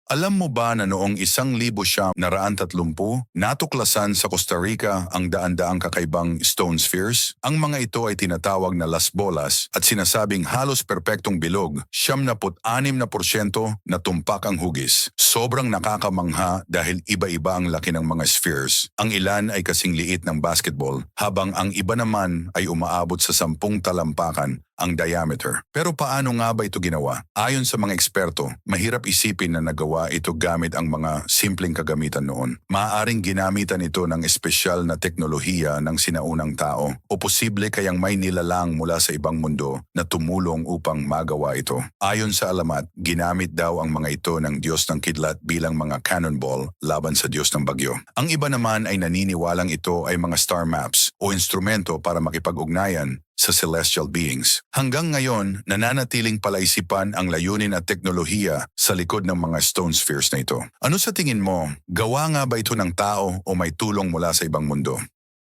Alam mo ba na noong 1930 natuklasan sa Costa Rica ang daan-daang kakaibang stone spheres? Ang mga ito ay tinatawag na las bolas at sinasabing halos perpektong bilog, 76% na tumpak ang hugis. Sobrang nakakamangha dahil iba-iba ang laki ng mga spheres. Ang ilan ay kasing liit ng basketball, habang ang iba naman ay umaabot sa 10 talampakan ang diameter. Pero paano nga ba ito ginawa? Ayon sa mga eksperto, mahirap isipin na nagawa ito gamit ang mga simpleng kagamitan noon. Maaaring ginamitan ito ng espesyal na teknolohiya ng sinaunang tao o posible kayang may nilalang mula sa ibang mundo na tumulong upang magawa ito. Ayon sa alamat, ginamit daw ang mga ito ng Diyos ng Kidlat bilang mga cannonball laban sa Diyos ng Bagyo. Ang iba naman ay naniniwalang ito ay mga star maps o instrumento para makipag-ugnayan sa celestial beings. Hanggang ngayon, nananatiling palaisipan ang layunin at teknolohiya sa likod ng mga stone spheres na ito. Ano sa tingin mo? Gawa nga ba ito ng tao o may tulong mula sa ibang mundo?